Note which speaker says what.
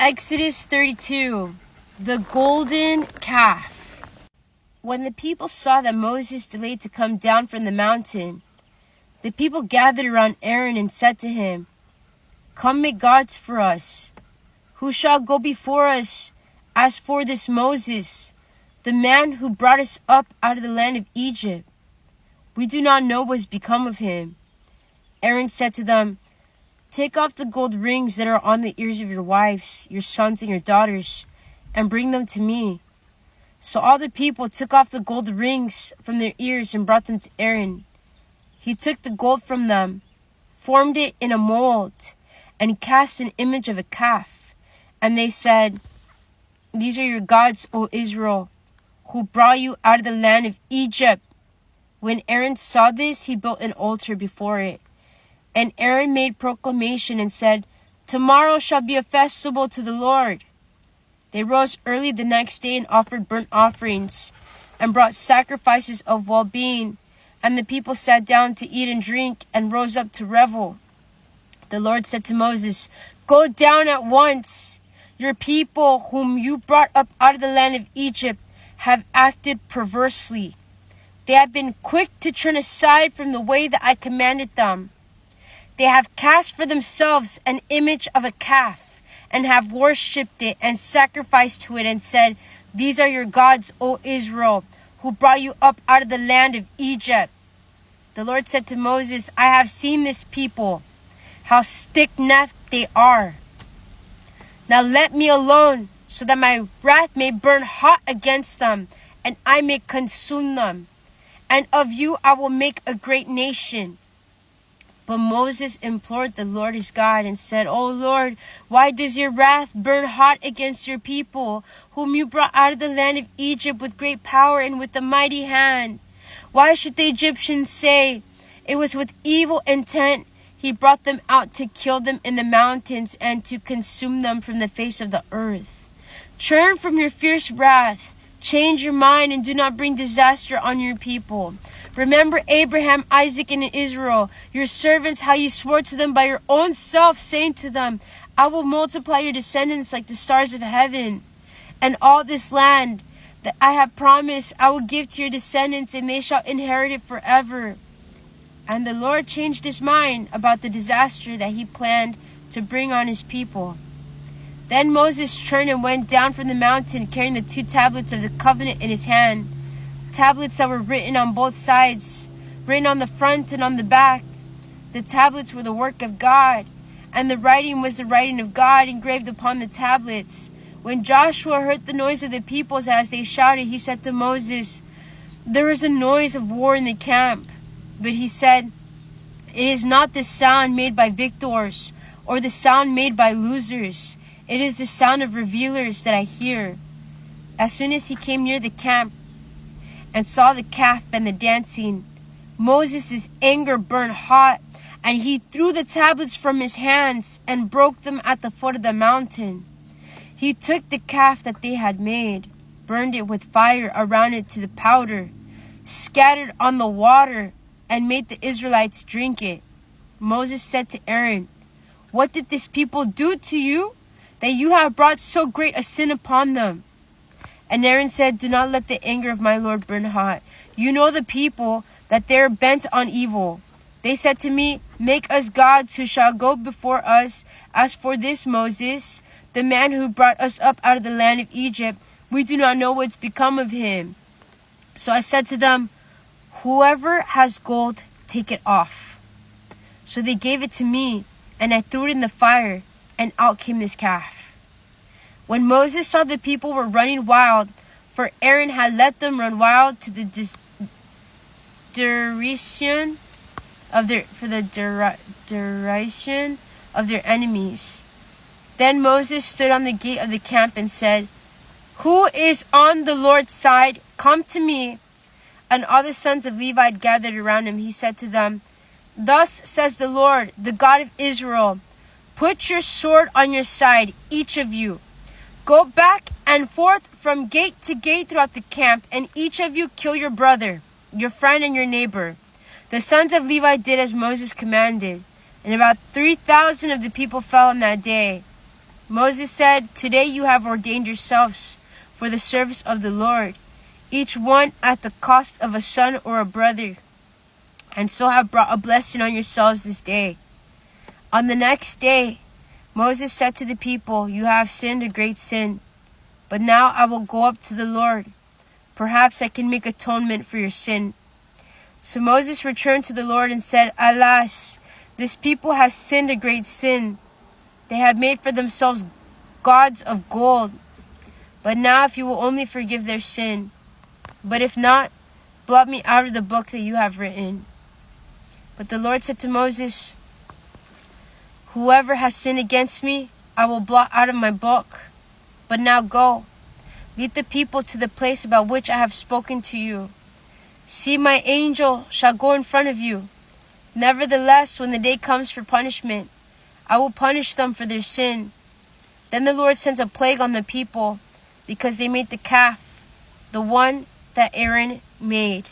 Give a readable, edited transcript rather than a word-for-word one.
Speaker 1: Exodus 32, the golden calf. When the people saw that Moses delayed to come down from the mountain, the people gathered around Aaron and said to him, "Come, make gods for us. Who shall go before us? As for this Moses, the man who brought us up out of the land of Egypt, we do not know what has become of him." Aaron said to them, "Take off the gold rings that are on the ears of your wives, your sons, and your daughters, and bring them to me." So all the people took off the gold rings from their ears and brought them to Aaron. He took the gold from them, formed it in a mold, and cast an image of a calf. And they said, "These are your gods, O Israel, who brought you out of the land of Egypt." When Aaron saw this, he built an altar before it. And Aaron made proclamation and said, "Tomorrow shall be a festival to the Lord." They rose early the next day and offered burnt offerings and brought sacrifices of well-being. And the people sat down to eat and drink and rose up to revel. The Lord said to Moses, "Go down at once. Your people whom you brought up out of the land of Egypt have acted perversely. They have been quick to turn aside from the way that I commanded them. They have cast for themselves an image of a calf and have worshipped it and sacrificed to it and said, 'These are your gods, O Israel, who brought you up out of the land of Egypt.'" The Lord said to Moses, "I have seen this people, how stiff-necked they are. Now let me alone, so that my wrath may burn hot against them, and I may consume them. And of you I will make a great nation." But Moses implored the Lord his God and said, "O Lord, why does your wrath burn hot against your people, whom you brought out of the land of Egypt with great power and with a mighty hand? Why should the Egyptians say, 'It was with evil intent he brought them out to kill them in the mountains and to consume them from the face of the earth'? Turn from your fierce wrath, change your mind, and do not bring disaster on your people. Remember Abraham, Isaac, and Israel, your servants, how you swore to them by your own self, saying to them, 'I will multiply your descendants like the stars of heaven.' And all this land that I have promised I will give to your descendants, and they shall inherit it forever." And the Lord changed his mind about the disaster that he planned to bring on his people. Then Moses turned and went down from the mountain, carrying the 2 tablets of the covenant in his hand, tablets that were written on both sides, written on the front and on the back. The tablets were the work of God, and the writing was the writing of God engraved upon the tablets. When Joshua heard the noise of the peoples as they shouted, he said to Moses, "There is a noise of war in the camp." But he said, "It is not the sound made by victors or the sound made by losers. It is the sound of revelers that I hear." As soon as he came near the camp and saw the calf and the dancing, Moses' anger burned hot, and he threw the tablets from his hands and broke them at the foot of the mountain. He took the calf that they had made, burned it with fire around it to the powder, scattered on the water, and made the Israelites drink it. Moses said to Aaron, "What did this people do to you, that you have brought so great a sin upon them?" And Aaron said, "Do not let the anger of my Lord burn hot. You know the people, that they are bent on evil. They said to me, 'Make us gods who shall go before us.' As for this Moses, the man who brought us up out of the land of Egypt, we do not know what's become of him." So I said to them, "Whoever has gold, take it off." So they gave it to me, and I threw it in the fire, and out came this calf. When Moses saw the people were running wild, for Aaron had let them run wild to the derision of their enemies. Then Moses stood on the gate of the camp and said, "Who is on the Lord's side? Come to me." And all the sons of Levi gathered around him. He said to them, "Thus says the Lord, the God of Israel, put your sword on your side, each of you. Go back and forth from gate to gate throughout the camp, and each of you kill your brother, your friend, and your neighbor." The sons of Levi did as Moses commanded, and about 3,000 of the people fell on that day. Moses said, "Today you have ordained yourselves for the service of the Lord, each one at the cost of a son or a brother, and so have brought a blessing on yourselves this day." On the next day, Moses said to the people, "You have sinned a great sin, but now I will go up to the Lord. Perhaps I can make atonement for your sin." So Moses returned to the Lord and said, "Alas, this people has sinned a great sin. They have made for themselves gods of gold. But now if you will only forgive their sin, but if not, blot me out of the book that you have written." But the Lord said to Moses, "Whoever has sinned against me, I will blot out of my book. But now go, lead the people to the place about which I have spoken to you. See, my angel shall go in front of you. Nevertheless, when the day comes for punishment, I will punish them for their sin." Then the Lord sends a plague on the people because they made the calf, the one that Aaron made.